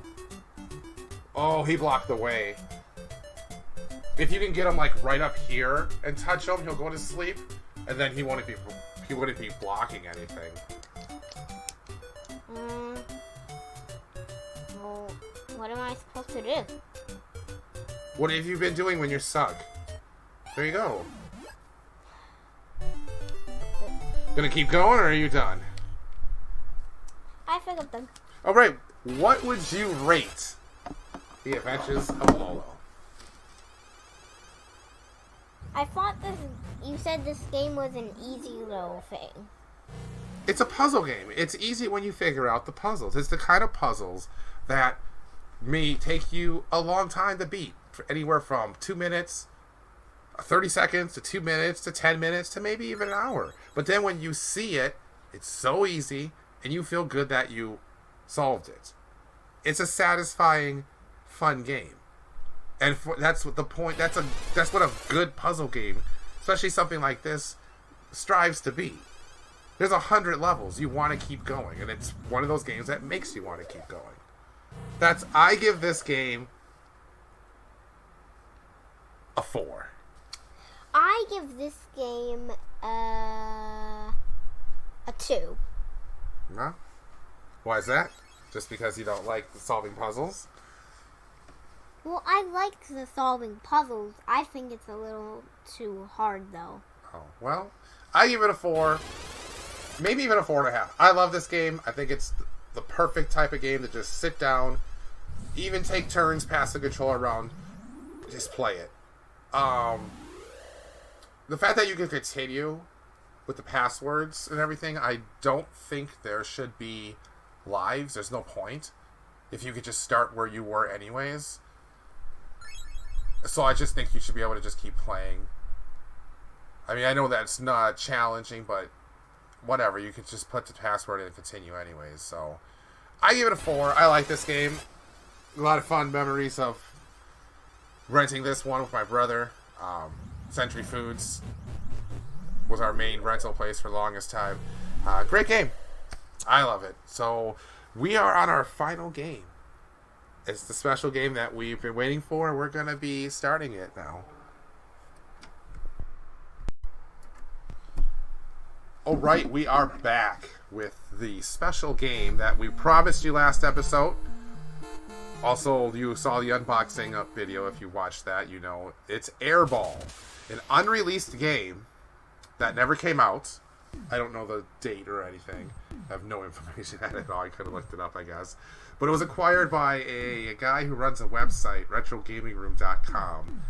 Oh, he blocked the way. If you can get him like right up here and touch him, he'll go to sleep, and then he wouldn't be blocking anything. Well, what am I supposed to do? What have you been doing when you're stuck? There you go. Gonna keep going, or are you done? I figured them. All right. What would you rate The Adventures of Lolo? I thought you said this game was an easy little thing. It's a puzzle game. It's easy when you figure out the puzzles. It's the kind of puzzles that may take you a long time to beat. Anywhere from 2 minutes, 30 seconds, to 2 minutes, to 10 minutes, to maybe even an hour. But then when you see it, it's so easy, and you feel good that you solved it. It's a satisfying, fun game. And that's what the point. That's what a good puzzle game, especially something like this, strives to be. There's 100 levels. You want to keep going, and it's one of those games that makes you want to keep going. I give this game a 4. I give this game a 2. No? Why is that? Just because you don't like solving puzzles? Well, I like the solving puzzles. I think it's a little too hard, though. Oh, well, I give it a 4. Maybe even a 4.5. I love this game. I think it's the perfect type of game to just sit down, even take turns, pass the controller around, just play it. The fact that you can continue with the passwords and everything, I don't think there should be lives. There's no point. If you could just start where you were anyways. So I just think you should be able to just keep playing. I mean, I know that's not challenging, but whatever. You could just put the password in and continue anyways. So I give it a 4. I like this game. A lot of fun memories of renting this one with my brother. Century Foods was our main rental place for the longest time. Great game. I love it. So we are on our final game. It's the special game that we've been waiting for, and we're going to be starting it now. Alright, we are back. with the special game that we promised you last episode. Also, you saw the unboxing up video. If you watched that, you know it's Airball, an unreleased game that never came out. I don't know the date or anything. I have no information at it all. I could have looked it up, I guess. But it was acquired by a guy who runs a website, retrogamingroom.com.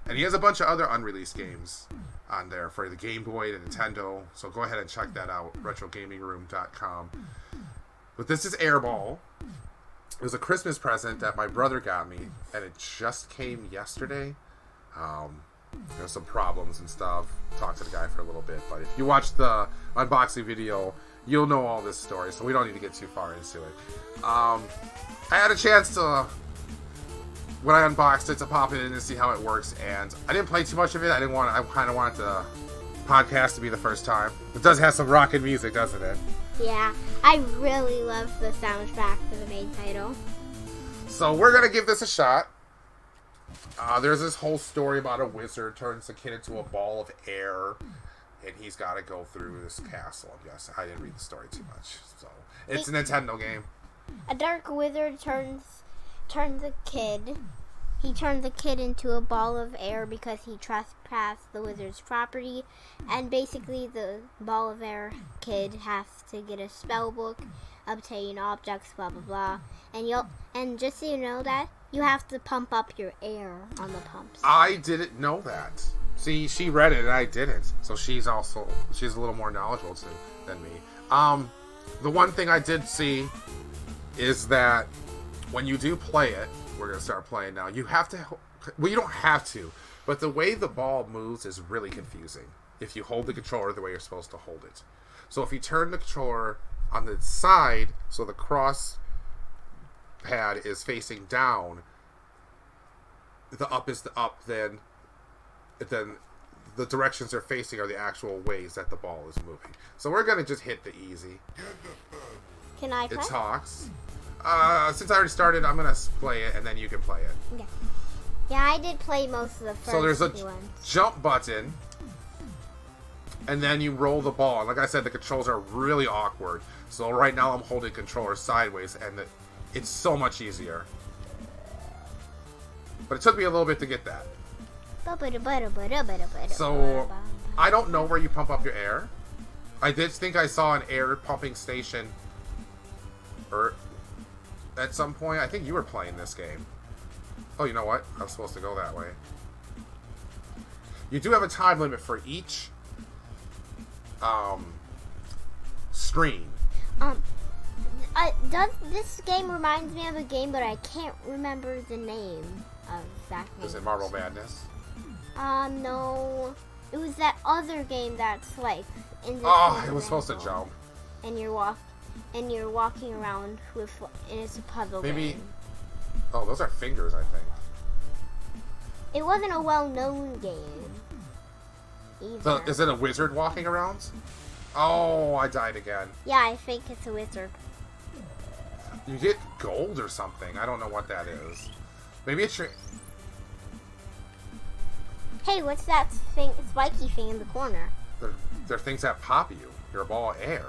And he has a bunch of other unreleased games on there for the Game Boy, the Nintendo. So go ahead and check that out, retrogamingroom.com. But this is Airball. It was a Christmas present that my brother got me, and it just came yesterday. There's some problems and stuff. Talked to the guy for a little bit, but if you watch the unboxing video, you'll know all this story, so we don't need to get too far into it. I had a chance to, when I unboxed it, to pop it in and see how it works, and I didn't play too much of it. I kind of wanted the podcast to be the first time. It does have some rockin' music, doesn't it? Yeah, I really love the soundtrack for the main title. So we're going to give this a shot. There's this whole story about a wizard turns the kid into a ball of air, and he's got to go through this castle. Yes, I didn't read the story too much. So it's a Nintendo game. A dark wizard turns the kid. He turns the kid into a ball of air because he trespassed the wizard's property, and basically the ball of air kid has to get a spell book, obtain objects, blah blah blah, and just so you know that you have to pump up your air on the pumps. I didn't know that. See, she read it and I didn't, so she's a little more knowledgeable than me. The one thing I did see is that when you do play it, we're going to start playing now, you have to, well, you don't have to, but the way the ball moves is really confusing if you hold the controller the way you're supposed to hold it. So if you turn the controller on the side, so the cross pad is facing down, the up is the up, then the directions they're facing are the actual ways that the ball is moving. So we're going to just hit the easy. Can I play? It talks. Since I already started, I'm going to play it, and then you can play it. Yeah. Yeah, I did play most of the first So there's a few ones. jump button, and then you roll the ball. Like I said, the controls are really awkward. So right now I'm holding controller sideways, and it's so much easier. But it took me a little bit to get that. So I don't know where you pump up your air. I did think I saw an air pumping station at some point. I think you were playing this game. Oh, you know what? I'm supposed to go that way. You do have a time limit for each screen. This game reminds me of a game, but I can't remember the name of that game. Is it Marble Madness? No. It was that other game that's like in the it was supposed to jump. And you're walking around and it's a puzzle game. Oh, those are fingers, I think. It wasn't a well-known game either. So, is it a wizard walking around? Oh, I died again. Yeah, I think it's a wizard. You get gold or something. I don't know what that is. Maybe it's your... Hey, what's that spiky thing in the corner? They're things that pop you. You're a ball of air.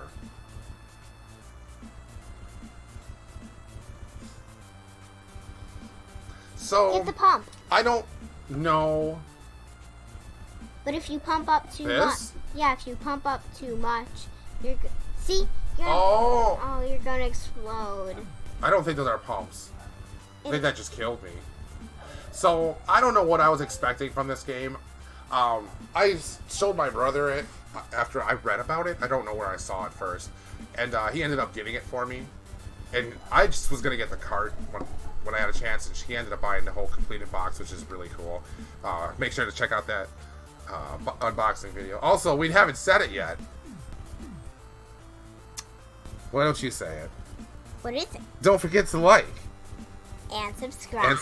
So... Get the pump. I don't know... But if you pump up too much... Yeah, if you pump up too much, you're... See? You're gonna explode. I don't think those are pumps. I think that just killed me. So, I don't know what I was expecting from this game. I showed my brother it after I read about it. I don't know where I saw it first. And he ended up getting it for me. And I just was going to get the cart when I had a chance. And she ended up buying the whole completed box, which is really cool. Make sure to check out that unboxing video. Also, we haven't said it yet. Why don't you say it? What is it? Don't forget to like. And subscribe.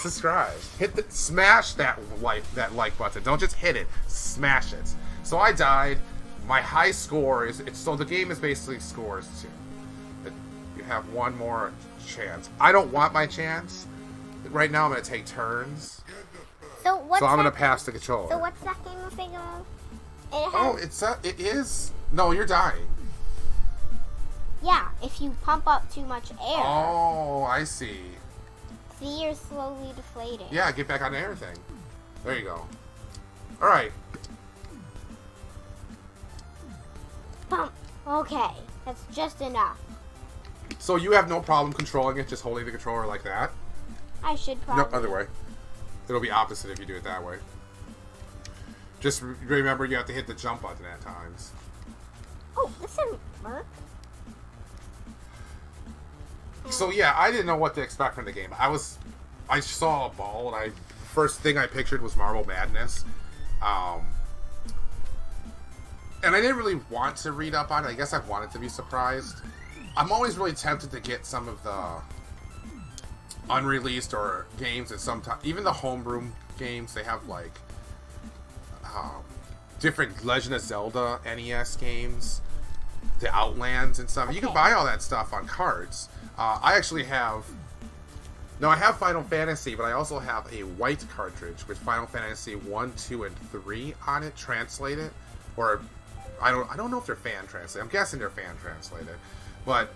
Smash that like button. Don't just hit it. Smash it. So I died. My high score is... So the game is basically scores too. You have one more chance. I don't want my chance. Right now I'm going to take turns. So I'm going to pass the controller. So what's that game of thing? It is... No, you're dying. Yeah, if you pump up too much air. Oh, I see. See, you're slowly deflating. Yeah, get back on the air thing. There you go. Alright. Pump. Okay, that's just enough. So you have no problem controlling it, just holding the controller like that? I should probably... No, other way. It'll be opposite if you do it that way. Just remember you have to hit the jump button at times. Oh, this didn't work. So yeah, I didn't know what to expect from the game. I saw a ball, and first thing I pictured was Marble Madness. And I didn't really want to read up on it. I guess I wanted to be surprised. I'm always really tempted to get some of the unreleased or games that sometimes, even the homebrew games, they have like different Legend of Zelda NES games, the Outlands and stuff. Okay. You can buy all that stuff on cards. I actually have... No, I have Final Fantasy, but I also have a white cartridge with Final Fantasy 1, 2, and 3 on it, translated. Or, I don't know if they're fan translated. I'm guessing they're fan translated. But,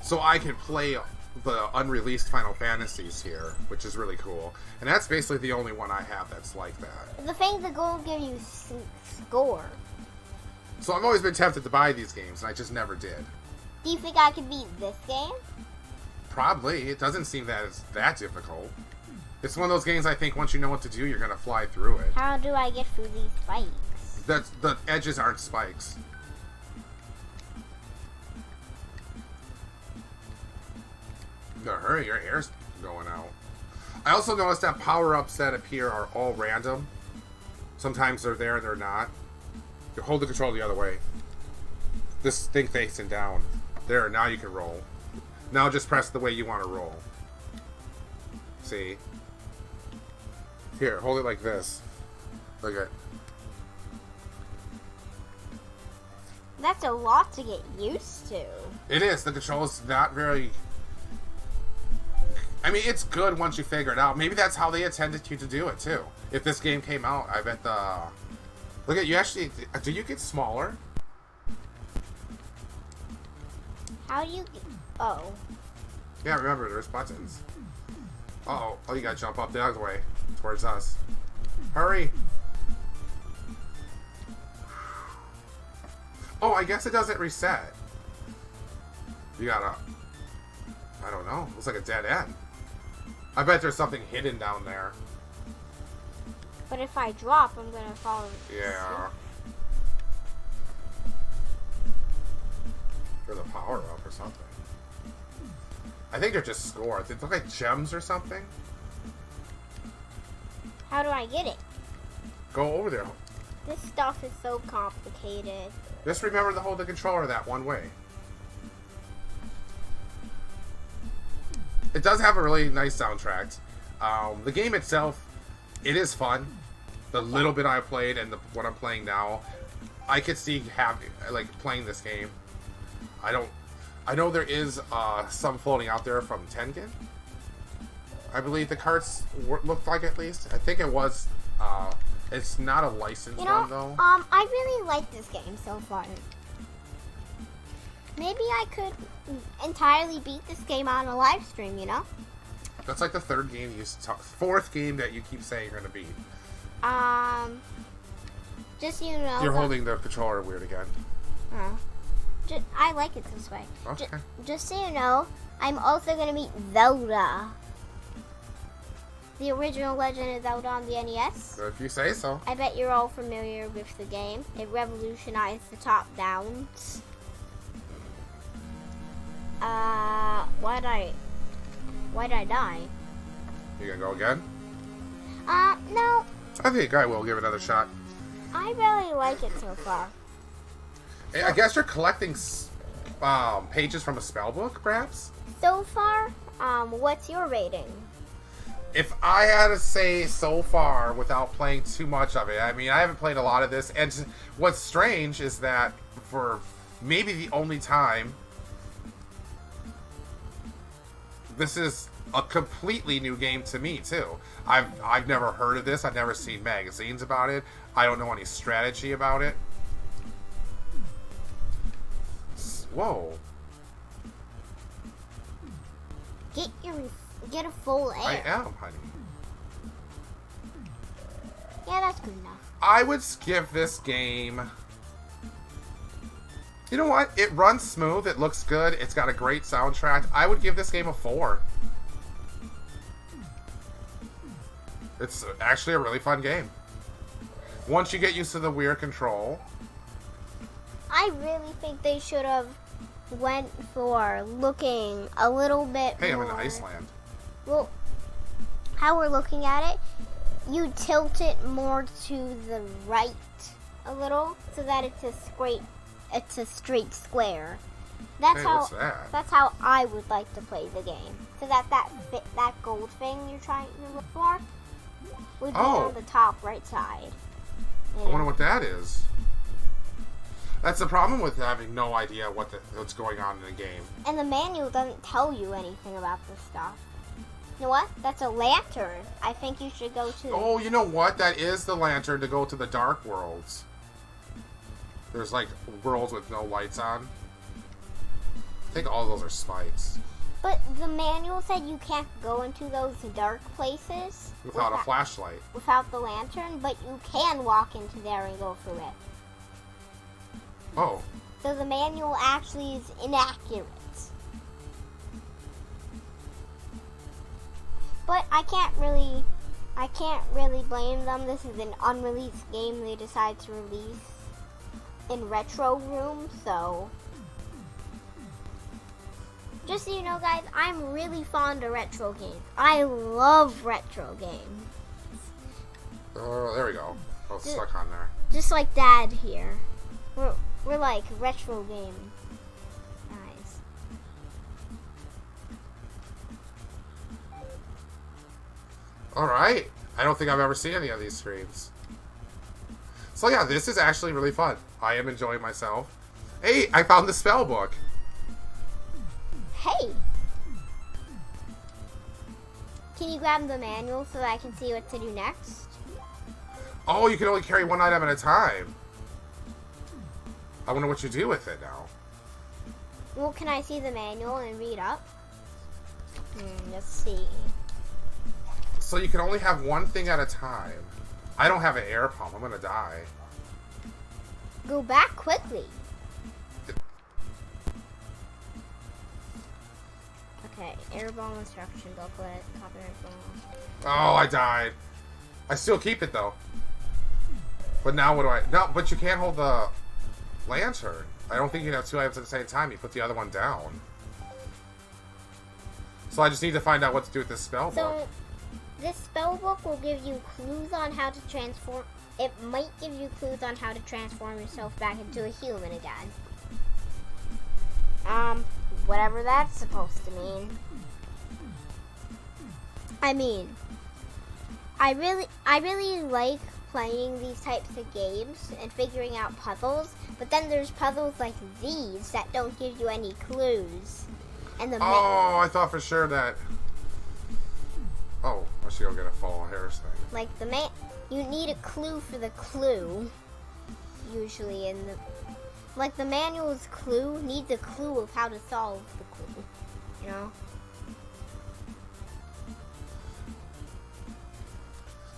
so I can play the unreleased Final Fantasies here, which is really cool. And that's basically the only one I have that's like that. The thing that will give you score. So I've always been tempted to buy these games, and I just never did. Do you think I could beat this game? Probably. It doesn't seem that it's that difficult. It's one of those games I think once you know what to do, you're going to fly through it. How do I get through these spikes? The edges aren't spikes. No, hurry, your air's going out. I also noticed that power-ups that appear are all random. Sometimes they're there and they're not. You hold the control the other way. This thing facing down. There, now you can roll. Now just press the way you want to roll. See? Here, hold it like this. Look at. That's a lot to get used to. It is. The control is not very... I mean, it's good once you figure it out. Maybe that's how they intended you to do it, too. If this game came out, I bet the... Look at, you actually... Do you get smaller? How do you get... Oh. Yeah, remember, there's buttons. Uh-oh. Oh, you gotta jump up the other way. Towards us. Hurry! Oh, I guess it doesn't reset. You gotta... I don't know. Looks like a dead end. I bet there's something hidden down there. But if I drop, I'm gonna fall. Yeah. There's a power-up or something. I think they're just scores. They look like gems or something. How do I get it? Go over there. This stuff is so complicated. Just remember to hold the controller that one way. It does have a really nice soundtrack. The game itself, it is fun. The little bit I played and what I'm playing now, I could see playing this game. I know there is some floating out there from Tengen. I believe the carts looked like, at least. I think it was. It's not a licensed one though. I really like this game so far. Maybe I could entirely beat this game on a live stream, you know? That's like the fourth game that you keep saying you're gonna beat. Just so you know. You're holding the controller weird again. I like it this way. Okay. Just so you know, I'm also gonna meet Zelda. The original Legend of Zelda on the NES. If you say so. I bet you're all familiar with the game. It revolutionized the top-downs. Why'd I die? You gonna go again? No. I think I will give it another shot. I really like it so far. I guess you're collecting pages from a spell book, perhaps? So far, what's your rating? If I had to say so far without playing too much of it, I mean, I haven't played a lot of this, and what's strange is that for maybe the only time, this is a completely new game to me, too. I've never heard of this. I've never seen magazines about it. I don't know any strategy about it. Whoa. Get a full air. I am, honey. Yeah, that's good enough. I would give this game... You know what? It runs smooth. It looks good. It's got a great soundtrack. I would give this game a 4. It's actually a really fun game. Once you get used to the weird control. I really think they should have went for looking a little bit Hey, more... I'm in Iceland. Well, how we're looking at it, you tilt it more to the right a little so that it's a straight square. That's Hey, how what's that? That's how I would like to play the game. So that gold thing you're trying to look for would be on the top right side. I wonder what that is. That's the problem with having no idea what's going on in the game. And the manual doesn't tell you anything about this stuff. You know what? That's a lantern. I think you should go to... Oh, you know what? That is the lantern to go to the dark worlds. There's like worlds with no lights on. I think all those are spikes. But the manual said you can't go into those dark places Without a flashlight. Without the lantern, but you can walk into there and go through it. Oh. So the manual actually is inaccurate. But I can't really blame them. This is an unreleased game they decided to release in retro room, so just so you know, guys, I'm really fond of retro games. I love retro games. Oh, there we go. I was stuck on there. Just like Dad here. We're like retro game guys. Alright. I don't think I've ever seen any of these screens. So yeah, this is actually really fun. I am enjoying myself. Hey, I found the spell book. Hey! Can you grab the manual so that I can see what to do next? Oh, you can only carry one item at a time. I wonder what you do with it now. Well, can I see the manual and read up? Let's see. So you can only have one thing at a time. I don't have an air pump. I'm gonna die. Go back quickly. Okay, airball instruction booklet, copyright ball. Oh, I died. I still keep it though. But now what do I... No, but you can't hold the lantern. I don't think you can have two items at the same time. You put the other one down. So I just need to find out what to do with this spell book. So, this spell book will give you clues on how to transform... It might give you clues on how to transform yourself back into a human again. Whatever that's supposed to mean. I mean, I really like playing these types of games and figuring out puzzles, but then there's puzzles like these that don't give you any clues. And I thought for sure that... Oh, I should go get a fall hair thing. Like you need a clue for the clue. Usually in the... Like the manual's clue needs a clue of how to solve the clue. You know?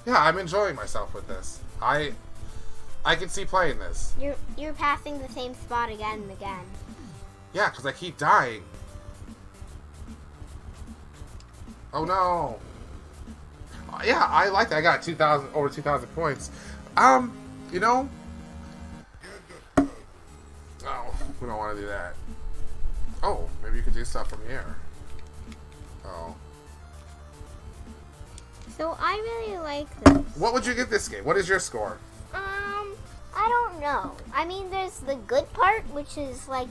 Yeah, I'm enjoying myself with this. I can see playing this. You're passing the same spot again and again. Yeah, because I keep dying. Oh no. Yeah, I like that. I got over 2,000 points. You know. Oh, we don't want to do that. Oh, maybe you could do stuff from here. Oh. So I really like this. What would you give this game? What is your score? I don't know. I mean, there's the good part, which is like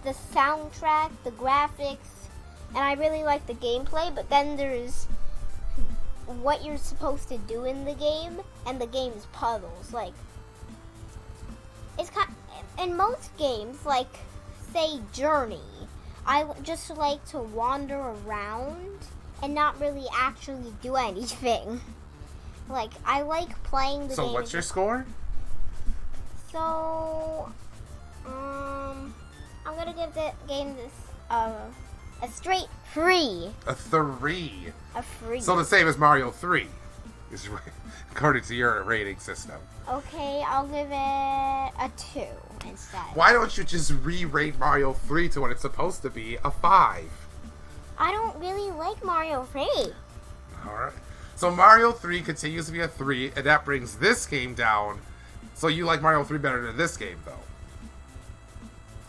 the soundtrack, the graphics, and I really like the gameplay, but then there's what you're supposed to do in the game, and the game's puzzles. Like, it's kind in most games, like, say, Journey, I just like to wander around and not really actually do anything. Like, I like playing the game. So what's your score? So, I'm gonna give the game this A straight 3. A 3. A 3. So the same as Mario 3, according to your rating system. Okay, I'll give it a 2 instead. Why don't you just re-rate Mario 3 to what it's supposed to be, a 5? I don't really like Mario 3. Alright. So Mario 3 continues to be a 3, and that brings this game down. So you like Mario 3 better than this game, though.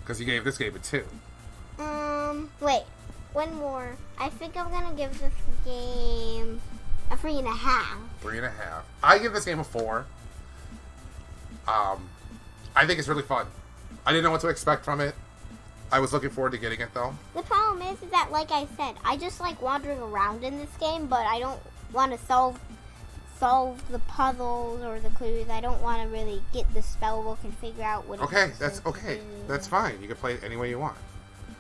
Because you gave this game a 2. Wait. One more. I think I'm gonna give this game a 3.5. 3.5. I give this game a 4. I think it's really fun. I didn't know what to expect from it. I was looking forward to getting it, though. The problem is that, like I said, I just like wandering around in this game, but I don't want to solve the puzzles or the clues. I don't want to really get the spell book and figure out what. Okay, that's okay. That's fine. You can play it any way you want.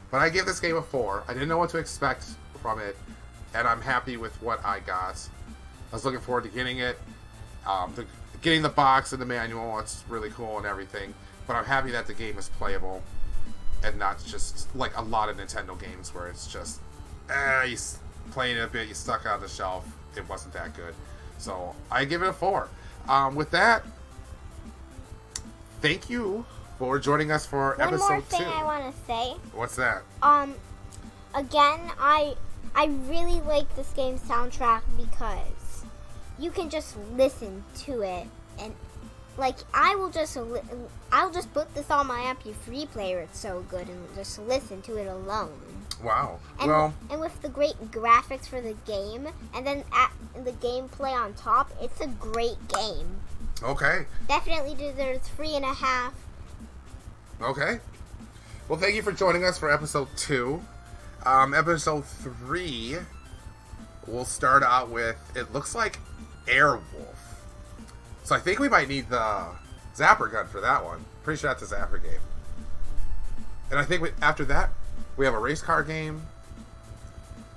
But I give this game a 4. I didn't know what to expect from it, and I'm happy with what I got. I was looking forward to getting it. Getting the box and the manual, it's really cool and everything. But I'm happy that the game is playable and not just like a lot of Nintendo games where it's just, you played it a bit, you stuck it on the shelf. It wasn't that good. So I give it a 4. With that, thank you for joining us for episode 2. One more thing I want to say. What's that? Again, I really like this game's soundtrack because you can just listen to it, and like I'll just put this on my MP3 player. It's so good, and just listen to it alone. Wow. And with the great graphics for the game, and then the gameplay on top, it's a great game. Okay. Definitely deserves 3.5. Okay. Well, thank you for joining us for episode 2. Episode 3, we'll start out with, it looks like Airwolf. So I think we might need the Zapper gun for that one. Pretty sure that's a Zapper game. And I think after that, we have a race car game.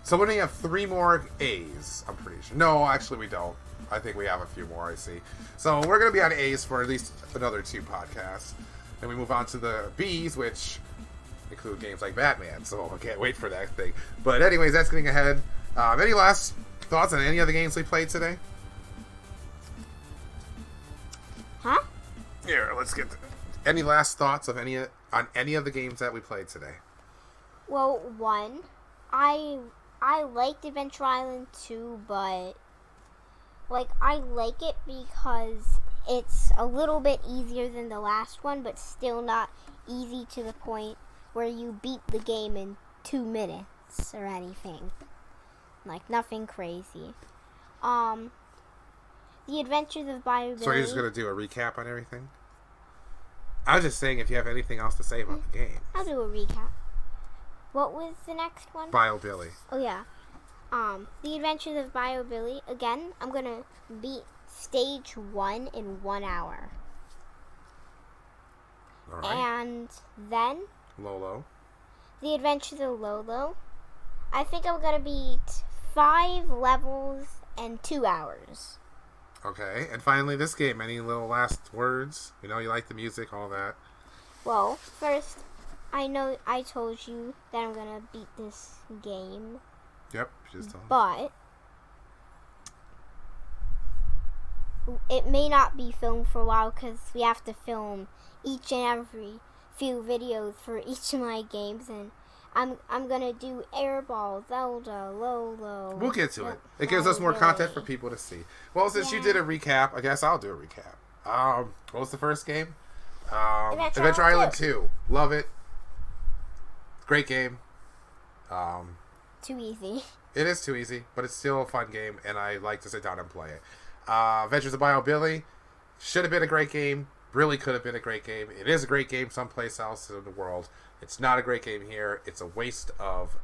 So we only have 3 more A's, I'm pretty sure. No, actually we don't. I think we have a few more, I see. So we're going to be on A's for at least another 2 podcasts. Then we move on to the B's, which include games like Batman. So I can't wait for that thing. But anyways, that's getting ahead. Any last thoughts on any of the games we played today? Huh? Here, let's get any last thoughts on any of the games that we played today? Well, one, I liked Adventure Island 2, but like I like it because it's a little bit easier than the last one, but still not easy to the point where you beat the game in 2 minutes or anything. Like nothing crazy. The Adventures of Bayou Billy. So you're just gonna do a recap on everything? I was just saying if you have anything else to say about the game. I'll do a recap. What was the next one? Bayou Billy. Oh yeah. The Adventures of Bayou Billy. Again, I'm gonna beat stage 1 in 1 hour. All right. And then Lolo. The Adventures of Lolo. I think I'm gonna beat 5 levels in 2 hours. Okay, and finally this game. Any little last words? You know you like the music, all that. Well, first, I know I told you that I'm gonna beat this game. Yep, just told. But it may not be filmed for a while because we have to film each and every few videos for each of my games, and I'm gonna do Airball, Zelda, Lolo. We'll get to it. It gives us more content for people to see. Well, since you did a recap, I guess I'll do a recap. What was the first game? Adventure Island 2. Love it. Great game. Too easy. It is too easy, but it's still a fun game, and I like to sit down and play it. Adventures of Bayou Billy should have been a great game. Really could have been a great game. It is a great game someplace else in the world. It's not a great game here. It's a waste of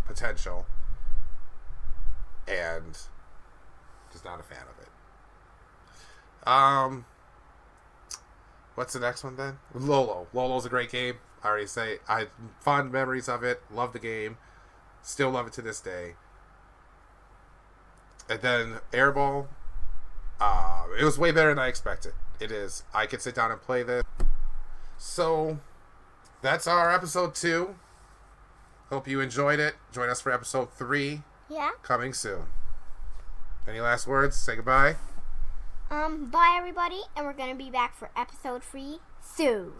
potential, and just not a fan of it. What's the next one then? Lolo. Lolo's a great game. I already say I had fond memories of it. Love the game. Still love it to this day. And then Airball. It was way better than I expected. It is. I could sit down and play this. So, that's our episode 2. Hope you enjoyed it. Join us for episode 3. Yeah. Coming soon. Any last words? Say goodbye. Bye everybody, and we're gonna be back for episode 3 soon.